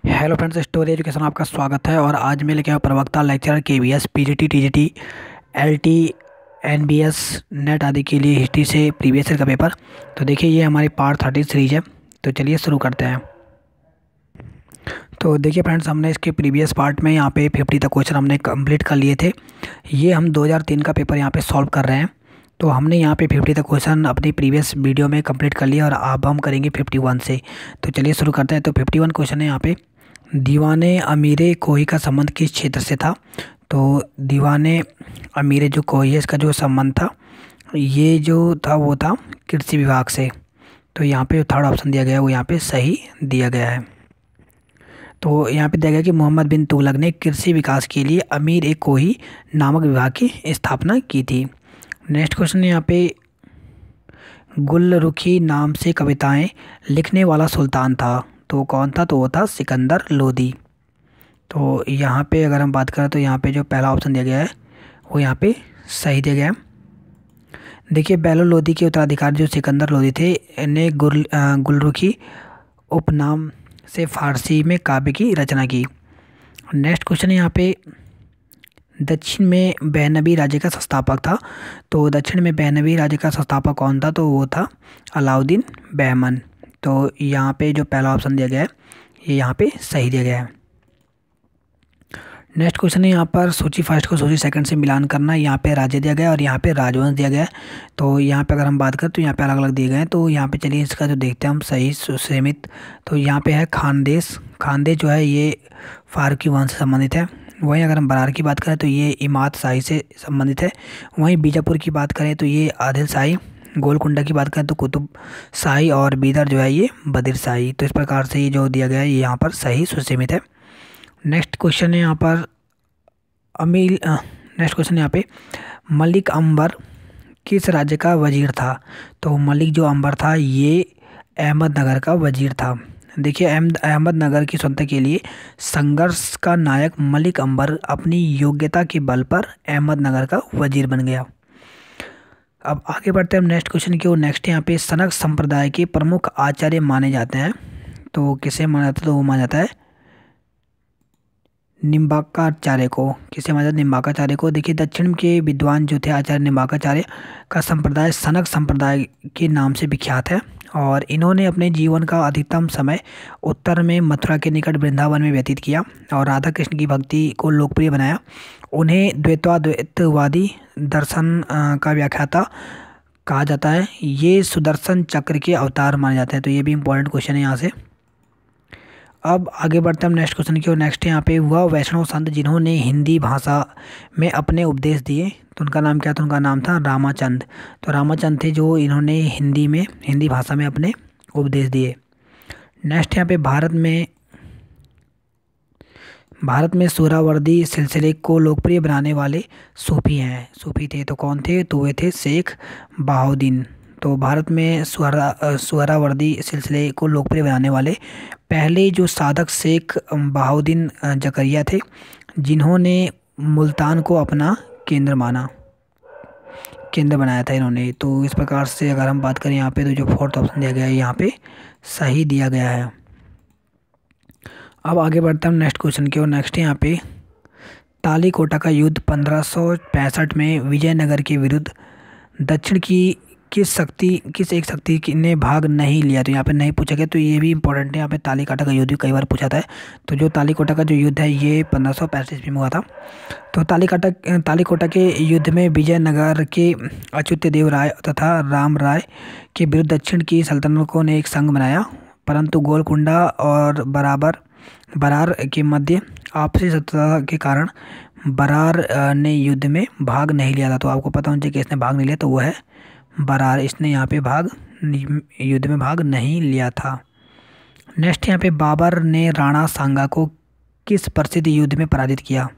Hello friends, story education आपका स्वागत है। और आज मैं लेके आया प्रवक्ता lecturer KVS PGT TGT LT NBS net आदि के लिए हिस्ट्री से प्रीवियस ईयर का पेपर। तो देखिए, ये हमारी पार्ट 30 सीरीज है। तो चलिए शुरू करते हैं। तो देखिए फ्रेंड्स, हमने इसके प्रीवियस पार्ट में यहाँ पे 50 तक क्वेश्चन हमने कंप्लीट कर लिए थे। ये हम 2003 का पेपर यहाँ पे सॉल्व कर रहे हैं। तो हमने यहाँ पे 50 तक क्वेश्चन अपनी प्रीवियस वीडियो में कंप्लीट कर लिया और अब हम करेंगे 51 से। तो चलिए शुरू करते हैं। तो 51 क्वेश्चन है यहाँ पे, दीवाने अमीरे कोही का संबंध किस क्षेत्र से था। तो दीवाने अमीरे जो कोही है, इसका जो संबंध था, ये जो था वो था कृषि विभाग से। तो यहाँ पे थर्ड ऑप्शन दिया गया है वो यहाँ पे सही दिया गया है। तो यहाँ पे दिया गया कि मोहम्मद बिन तुगलक ने कृषि विकास के लिए अमीर ए कोही नामक विभाग की स्थापना की थी। नेक्स्ट क्वेश्चन है यहाँ पे, गुलरुखी नाम से कविताएं लिखने वाला सुल्तान था। तो कौन था? तो वो था सिकंदर लोदी। तो यहाँ पे अगर हम बात करें तो यहाँ पे जो पहला ऑप्शन दिया गया है वो यहाँ पे सही दिया गया है। देखिए, बैलो लोदी के उत्तराधिकारी जो सिकंदर लोदी थे ने गुलरुखी उपनाम से फारसी में काव्य की रचना की। नेक्स्ट क्वेश्चन है यहाँ पे, दक्षिण में बहनवी राज्य का संस्थापक था। तो दक्षिण में बहनवी राज्य का संस्थापक कौन था? तो वो था अलाउद्दीन बहमन। तो यहाँ पे जो पहला ऑप्शन दिया गया है ये यहाँ पे सही दिया गया है। नेक्स्ट क्वेश्चन है यहाँ पर, सूची फर्स्ट को सूची सेकंड से मिलान करना। यहाँ पे राज्य दिया गया है और यहाँ पे राजवंश दिया गया है। तो यहाँ पे अगर हम बात करें तो यहाँ पे अलग अलग दिए गए हैं। तो यहाँ पे चलिए इसका जो देखते हैं हम सही सुसीमित। तो यहाँ पे है खानदेश। खानदेश जो है ये फारूकी वंश से संबंधित है। वहीं अगर हम बरार की बात करें तो ये इमाद शाही से संबंधित है। वहीं बीजापुर की बात करें तो ये आदिल शाही। गोलकुंडा की बात करें तो कुतुब शाही। और बीदर जो है ये बदिर शाही। तो इस प्रकार से ये जो दिया गया है ये यहाँ पर सही सुसीमित है। नेक्स्ट क्वेश्चन है यहाँ पर, नेक्स्ट क्वेश्चन यहाँ पे, मलिक अंबर किस राज्य का वजीर था। तो मलिक जो अंबर था ये अहमदनगर का वजीर था। देखिए, अहमदनगर की स्वतंत्रता के लिए संघर्ष का नायक मलिक अंबर अपनी योग्यता के बल पर अहमदनगर का वजीर बन गया। अब आगे बढ़ते हैं हम नेक्स्ट क्वेश्चन की ओर। नेक्स्ट यहाँ पे, सनक संप्रदाय के प्रमुख आचार्य माने जाते हैं। तो किसे माना जाता है? तो वो माना जाता है निम्बाकाचार्य को। किसे माना जाता है? निम्बाकाचार्य को। देखिए, दक्षिण के विद्वान जो थे आचार्य निम्बाकाचार्य का संप्रदाय सनक संप्रदाय के नाम से विख्यात है। और इन्होंने अपने जीवन का अधिकतम समय उत्तर में मथुरा के निकट वृंदावन में व्यतीत किया और राधा कृष्ण की भक्ति को लोकप्रिय बनाया। उन्हें द्वैतवादी दर्शन का व्याख्याता कहा जाता है। ये सुदर्शन चक्र के अवतार माने जाते हैं। तो ये भी इंपॉर्टेंट क्वेश्चन है यहाँ से। अब आगे बढ़ते हैं हम नेक्स्ट क्वेश्चन की ओर। नेक्स्ट यहाँ पे, वह वैष्णव संत जिन्होंने हिंदी भाषा में अपने उपदेश दिए। तो उनका नाम क्या था? उनका नाम था रामाचंद। तो रामाचंद थे जो इन्होंने हिंदी भाषा में अपने उपदेश दिए। नेक्स्ट यहाँ पे, भारत में सुहरावर्दी सिलसिले को लोकप्रिय बनाने वाले सूफी थे। तो कौन थे? तो वे थे शेख बहाउद्दीन। तो भारत में सुहरावर्दी सिलसिले को लोकप्रिय बनाने वाले पहले जो साधक शेख बहाउद्दीन जकरिया थे, जिन्होंने मुल्तान को अपना केंद्र बनाया था इन्होंने। तो इस प्रकार से अगर हम बात करें यहाँ पे तो जो फोर्थ ऑप्शन दिया गया है यहाँ पे सही दिया गया है। अब आगे बढ़ते हैं हम नेक्स्ट क्वेश्चन की ओर। नेक्स्ट यहाँ पे, तालीकोटा का युद्ध 1565 में विजयनगर के विरुद्ध दक्षिण की किस एक शक्ति ने भाग नहीं लिया। तो यहाँ पे नहीं पूछा गया। तो ये भी इंपॉर्टेंट है। यहाँ पे तालीकोटा का युद्ध भी कई बार पूछा था। तो जो तालीकोटा का जो युद्ध है ये 1565 ईस्वी में हुआ था। तो तालीकोटा के युद्ध में विजयनगर के अच्युत देव राय तथा राम राय के विरुद्ध दक्षिण की सल्तनतों ने एक संघ बनाया, परंतु गोलकुंडा और बरार के मध्य आपसी शत्रुता के कारण बरार ने युद्ध में भाग नहीं लिया था। तो आपको पता होना चाहिए कि इसने भाग नहीं लिया, तो वो है बरार। इसने यहाँ पे युद्ध में भाग नहीं लिया था। नेक्स्ट यहाँ पे, बाबर ने राणा सांगा को किस प्रसिद्ध युद्ध में पराजित किया।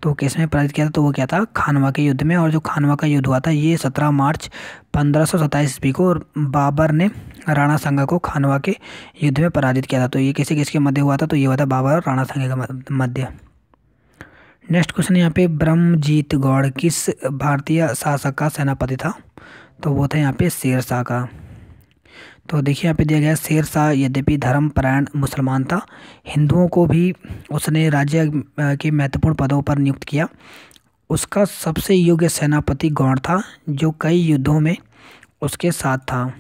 तो किस में पराजित किया था? तो वो क्या था? खानवा के युद्ध में। और जो खानवा का युद्ध हुआ था ये 17 मार्च 1527 ईस्वी को बाबर ने राणा सांगा को खानवा के युद्ध में पराजित किया था। तो ये किसके मध्य हुआ था? तो ये हुआ था बाबर और राणा सांगा के मध्य। नेक्स्ट क्वेश्चन यहाँ पे, ब्रह्मजीत गौड़ किस भारतीय शासक का सेनापति था। तो वो था यहाँ पे शेरशाह का। तो देखिए यहाँ पे दिया गया शेर शाह यद्यपि धर्मपरायण मुसलमान था, हिंदुओं को भी उसने राज्य के महत्वपूर्ण पदों पर नियुक्त किया। उसका सबसे योग्य सेनापति गौड़ था जो कई युद्धों में उसके साथ था।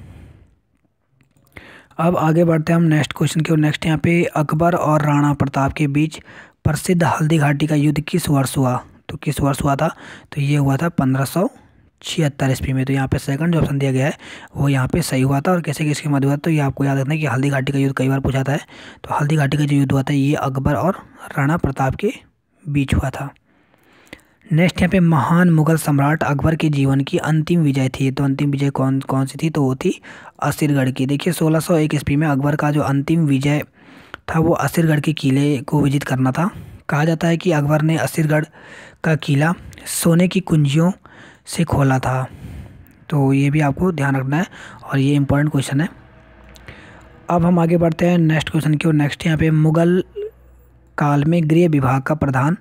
अब आगे बढ़ते हैं हम नेक्स्ट क्वेश्चन की ओर। नेक्स्ट यहाँ पे अकबर और राणा प्रताप के बीच प्रसिद्ध हल्दी घाटी का युद्ध किस वर्ष हुआ? तो किस वर्ष हुआ था? तो ये हुआ था 1576 ईस्वी में। तो यहाँ पे सेकंड जो ऑप्शन दिया गया है वो यहाँ पे सही हुआ था। और कैसे किसके मध्य हुआ? तो ये आपको याद रखना है कि हल्दी घाटी का युद्ध कई बार पूछा था। तो हल्दी घाटी का जो युद्ध हुआ था ये अकबर और राणा प्रताप के बीच हुआ था। नेक्स्ट यहाँ पे महान मुगल सम्राट अकबर के जीवन की अंतिम विजय थी। तो अंतिम विजय कौन कौन सी थी? तो वो थी असीरगढ़ की। देखिए 1601 ईस्वी में अकबर का जो अंतिम विजय था वो असीरगढ़ के किले को विजित करना था। कहा जाता है कि अकबर ने असीरगढ़ का किला सोने की कुंजियों से खोला था। तो ये भी आपको ध्यान रखना है और ये इंपॉर्टेंट क्वेश्चन है। अब हम आगे बढ़ते हैं नेक्स्ट क्वेश्चन की ओर। नेक्स्ट यहाँ पे मुगल काल में गृह विभाग का प्रधान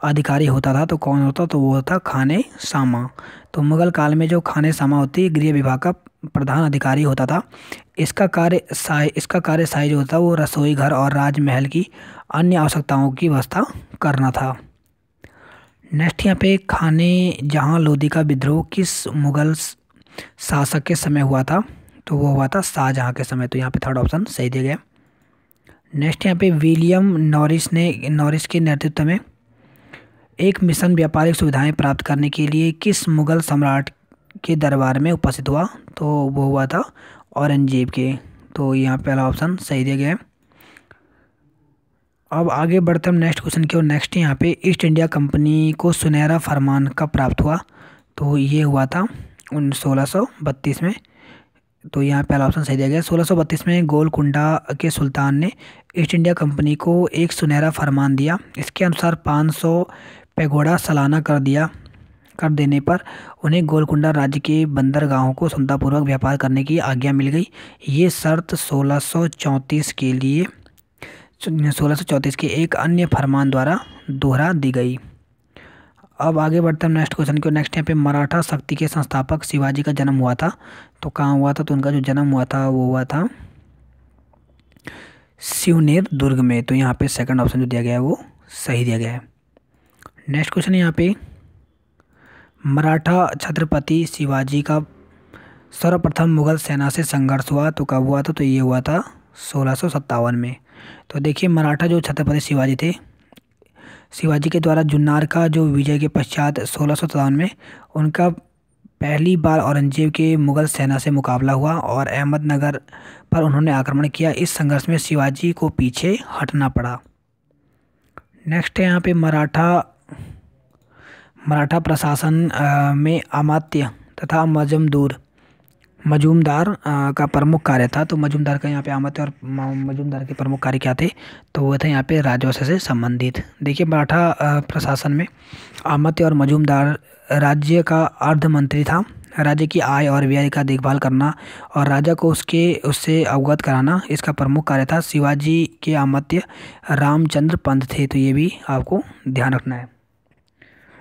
अधिकारी होता था। तो कौन होता? तो वो होता खाने सामा। तो मुगल काल में जो खाने सामा होती है गृह विभाग का प्रधान अधिकारी होता था। इसका कार्य शाही जो होता है वो रसोई घर और राजमहल की अन्य आवश्यकताओं की व्यवस्था करना था। नेक्स्ट यहाँ पे खाने जहां लोदी का विद्रोह किस मुगल शासक के समय हुआ था? तो वो हुआ था शाहजहां के समय। तो यहाँ पे थर्ड ऑप्शन सही दिया गया। नेक्स्ट यहाँ पे विलियम नॉरिस के नेतृत्व में एक मिशन व्यापारिक सुविधाएं प्राप्त करने के लिए किस मुगल सम्राट के दरबार में उपस्थित हुआ? तो वो हुआ था औरंगजेब के। तो यहाँ पहला ऑप्शन सही दिया गया है। अब आगे बढ़ते हम नेक्स्ट क्वेश्चन की ओर। नेक्स्ट यहाँ पे ईस्ट इंडिया कंपनी को सुनहरा फरमान कब प्राप्त हुआ? तो ये हुआ था 1632 में। तो यहाँ पहला ऑप्शन सही दिया गया। 1632 में गोलकुंडा के सुल्तान ने ईस्ट इंडिया कंपनी को एक सुनहरा फरमान दिया। इसके अनुसार 500 पैगोडा सालाना कर देने पर उन्हें गोलकुंडा राज्य के बंदरगाहों को सुविधापूर्वक व्यापार करने की आज्ञा मिल गई। ये शर्त 1634 के एक अन्य फरमान द्वारा दोहरा दी गई। अब आगे बढ़ते हैं नेक्स्ट क्वेश्चन की। नेक्स्ट यहाँ पे मराठा शक्ति के संस्थापक शिवाजी का जन्म हुआ था। तो कहाँ हुआ था? तो उनका जो जन्म हुआ था वो हुआ था शिवनेर दुर्ग में। तो यहाँ पे सेकंड ऑप्शन जो दिया गया है वो सही दिया गया है। नेक्स्ट क्वेश्चन है यहाँ पे मराठा छत्रपति शिवाजी का सर्वप्रथम मुगल सेना से संघर्ष हुआ। तो कब हुआ था? तो ये हुआ था 1657 में। तो देखिए मराठा जो छत्रपति शिवाजी थे, शिवाजी के द्वारा जुन्नार का जो विजय के पश्चात 1657 में उनका पहली बार औरंगजेब के मुगल सेना से मुकाबला हुआ और अहमदनगर पर उन्होंने आक्रमण किया। इस संघर्ष में शिवाजी को पीछे हटना पड़ा। नेक्स्ट है यहाँ पे मराठा प्रशासन में अमात्य तथा मजूमदार का प्रमुख कार्य था। तो मजूमदार का यहाँ पे अमात्य और मजूमदार के प्रमुख कार्य क्या थे? तो वो थे यहाँ पे राजस्व से संबंधित। देखिए मराठा प्रशासन में अमात्य और मजूमदार राज्य का अर्ध मंत्री था। राज्य की आय और व्यय का देखभाल करना और राजा को उससे अवगत कराना इसका प्रमुख कार्य था। शिवाजी के अमात्य रामचंद्र पंत थे। तो ये भी आपको ध्यान रखना है।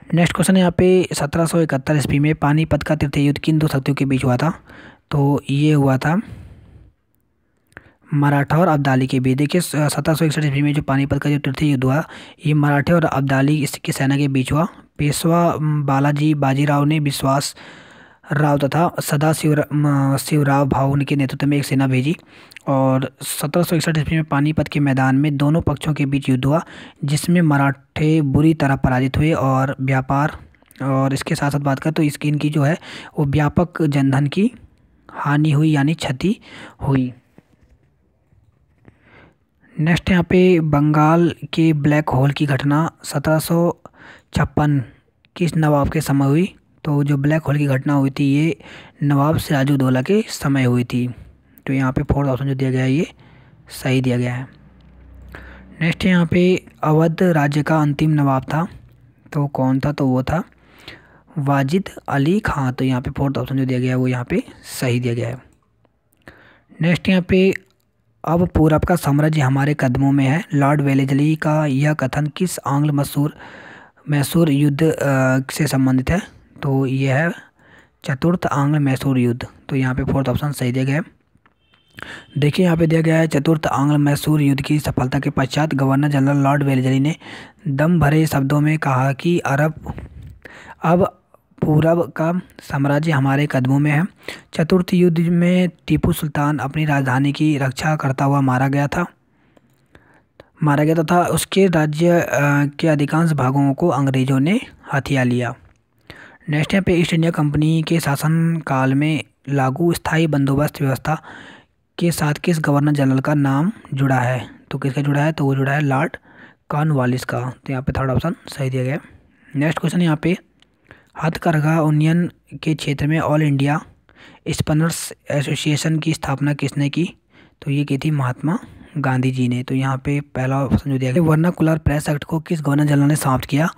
नेक्स्ट क्वेश्चन है यहाँ पे 1771 ईस्वी में पानीपत का तृतीय युद्ध किन दो शक्तियों के बीच हुआ था? तो ये हुआ था मराठा और अब्दाली के बीच। देखिए 1761 ईस्वी में जो पानीपत का जो तृतीय युद्ध हुआ ये मराठे और अब्दाली इसकी सेना के बीच हुआ। पेशवा बालाजी बाजीराव ने विश्वास राव तथा शिवराव भाऊ के नेतृत्व में एक सेना भेजी और 1761 ईस्वी में पानीपत के मैदान में दोनों पक्षों के बीच युद्ध हुआ जिसमें मराठे बुरी तरह पराजित हुए और व्यापार और इसके साथ साथ बात करें तो इनकी जो है वो व्यापक जनधन की हानि हुई यानी क्षति हुई। नेक्स्ट यहाँ पे बंगाल के ब्लैक होल की घटना 1756 किस नवाब के समय हुई? तो जो ब्लैक होल की घटना हुई थी ये नवाब सिराजुद्दौला के समय हुई थी। तो यहाँ पे फोर्थ ऑप्शन जो दिया गया है ये सही दिया गया है। नेक्स्ट यहाँ पे अवध राज्य का अंतिम नवाब था। तो कौन था? तो वो था वाजिद अली खां। तो यहाँ पे फोर्थ ऑप्शन जो दिया गया है वो यहाँ पे सही दिया गया है। नेक्स्ट यहाँ पे अब पूरब का साम्राज्य हमारे कदमों में है। लॉर्ड वेलेस्ली का यह कथन किस आंग्ल मैसूर युद्ध से संबंधित है? तो यह है चतुर्थ आंग्ल मैसूर युद्ध। तो यहाँ पे फोर्थ ऑप्शन सही दिया गया है। देखिए यहाँ पे दिया गया है, चतुर्थ आंग्ल मैसूर युद्ध की सफलता के पश्चात गवर्नर जनरल लॉर्ड वेलेस्ली ने दम भरे शब्दों में कहा कि अब पूरब का साम्राज्य हमारे कदमों में है। चतुर्थ युद्ध में टीपू सुल्तान अपनी राजधानी की रक्षा करता हुआ मारा गया तथा उसके राज्य के अधिकांश भागों को अंग्रेजों ने हथिया लिया। नेक्स्ट यहाँ पे ईस्ट इंडिया कंपनी के शासनकाल में लागू स्थायी बंदोबस्त व्यवस्था के साथ किस गवर्नर जनरल का नाम जुड़ा है? तो किसका जुड़ा है? तो वो जुड़ा है लॉर्ड कॉर्नवालिस का। तो यहाँ पे थर्ड ऑप्शन सही दिया गया है। नेक्स्ट क्वेश्चन यहाँ पे, हथकरघा यूनियन के क्षेत्र में ऑल इंडिया स्पिनर्स एसोसिएशन की स्थापना किसने की? तो ये की थी महात्मा गांधी जी ने। तो यहाँ पे पहला ऑप्शन जो दिया गया, वर्नाकुलर प्रेस एक्ट को किस गवर्नर जनरल ने समाप्त किया?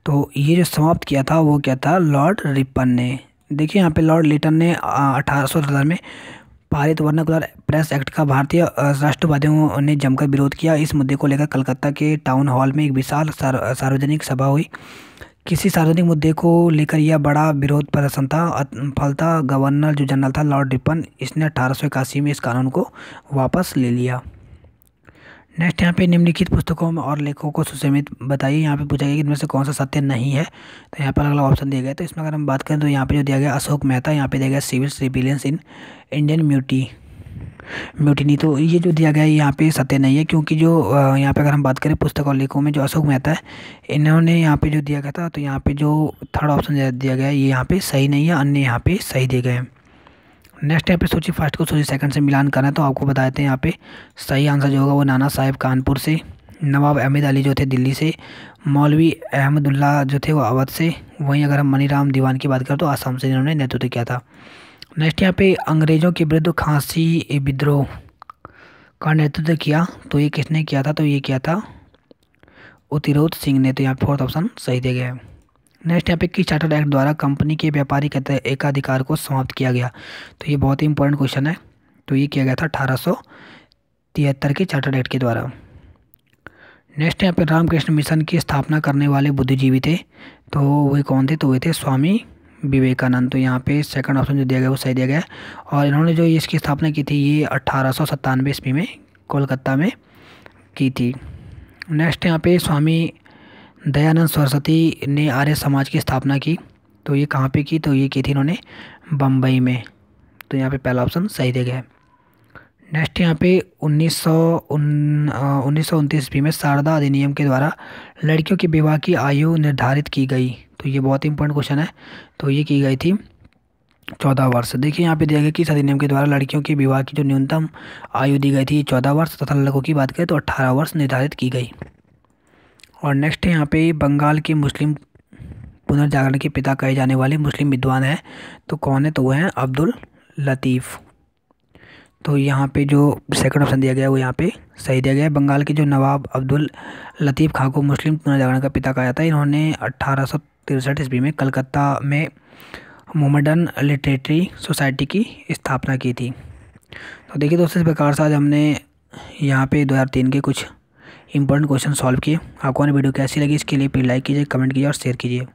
तो ये जो समाप्त किया था वो क्या था? लॉर्ड रिपन ने। देखिए यहाँ पे लॉर्ड लिटन ने 1877 में पारित वर्नाकुलर प्रेस एक्ट का भारतीय राष्ट्रवादियों ने जमकर विरोध किया। इस मुद्दे को लेकर कलकत्ता के टाउन हॉल में एक विशाल सार्वजनिक सभा हुई। किसी सार्वजनिक मुद्दे को लेकर यह बड़ा विरोध प्रदर्शन था। फलतः गवर्नर जो जनरल था लॉर्ड रिपन, इसने 1881 में इस कानून को वापस ले लिया। नेक्स्ट यहाँ पे निम्नलिखित पुस्तकों में और लेखकों को सुसंमित बताइए। यहाँ पे पूछा गया कि इनमें से कौन सा सत्य नहीं है। तो यहाँ पर अलग अलग ऑप्शन दिए गए। तो इसमें अगर हम बात करें तो यहाँ पे जो दिया गया अशोक मेहता, यहाँ पे दिया गया civil rebellions in Indian mutiny. तो ये जो दिया गया है यहाँ पे सत्य नहीं है, क्योंकि जो यहाँ पे अगर हम बात करें पुस्तक और लेखकों में जो अशोक मेहता है, इन्होंने यहाँ पे जो दिया गया था, तो यहाँ पे जो थर्ड ऑप्शन दिया गया है ये यहाँ पे सही नहीं है, अन्य यहाँ पे सही दिए गए हैं। नेक्स्ट यहाँ पे सूची फर्स्ट को सूची सेकंड से मिलान करना है। तो आपको बता देते हैं यहाँ पे सही आंसर जो होगा वो नाना साहेब कानपुर से, नवाब अहमद अली जो थे दिल्ली से, मौलवी अहमदुल्ला जो थे वो अवध से, वहीं अगर हम मनीराम दीवान की बात करें तो आसाम से इन्होंने नेतृत्व किया था। नेक्स्ट यहाँ पे अंग्रेज़ों के विरुद्ध खांसी विद्रोह का नेतृत्व किया, तो ये किसने किया था? तो ये किया था उत्तिरोध सिंह ने। तो यहाँ फोर्थ ऑप्शन सही दिया गया है। नेक्स्ट यहाँ पे किस चार्टर्ड एक्ट द्वारा कंपनी के व्यापारिक एकाधिकार को समाप्त किया गया? तो ये बहुत ही इंपॉर्टेंट क्वेश्चन है। तो ये किया गया था 1873 के चार्टर्ड एक्ट के द्वारा। नेक्स्ट यहाँ पे रामकृष्ण मिशन की स्थापना करने वाले बुद्धिजीवी थे, तो वे कौन थे? तो वे थे स्वामी विवेकानंद। तो यहाँ पे सेकंड ऑप्शन जो दिया गया वो सही दिया गया है। और इन्होंने जो इसकी स्थापना की थी ये 1897 ईस्वी में कोलकाता में की थी। नेक्स्ट यहाँ पे स्वामी दयानंद सरस्वती ने आर्य समाज की स्थापना की, तो ये कहाँ पे की? तो ये की थी इन्होंने बम्बई में। तो यहाँ पे पहला ऑप्शन सही दिया गया है। नेक्स्ट यहाँ पे 1929 ईस्वी में शारदा अधिनियम के द्वारा लड़कियों की विवाह की आयु निर्धारित की गई, तो ये बहुत ही इंपॉर्टेंट क्वेश्चन है। तो ये की गई थी 14 वर्ष। देखिए यहाँ पे दिया गया कि इस अधिनियम के द्वारा लड़कियों की विवाह की जो न्यूनतम आयु दी गई थी 14 वर्ष तथा लड़कों की बात करें तो 18 वर्ष निर्धारित की गई। और नेक्स्ट है यहाँ पे बंगाल के मुस्लिम पुनर्जागरण के पिता कहे जाने वाले मुस्लिम विद्वान हैं, तो कौन है? तो वो हैं अब्दुल लतीफ़। तो यहाँ पे जो सेकंड ऑप्शन दिया गया है वो यहाँ पे सही दिया गया है। बंगाल के जो नवाब अब्दुल लतीफ़ खां को मुस्लिम पुनर्जागरण का पिता कहा जाता है। इन्होंने 1863 ईस्वी में कलकत्ता में मोहम्मडन लिटरेरी सोसाइटी की स्थापना की थी। तो देखिए दोस्तों, इस प्रकार से आज हमने यहाँ पे 2003 के कुछ इंपॉर्टेंट क्वेश्चन सॉल्व किए। आपको हमारी वीडियो कैसी लगी इसके लिए प्लीज़ लाइक कीजिए, कमेंट कीजिए और शेयर कीजिए।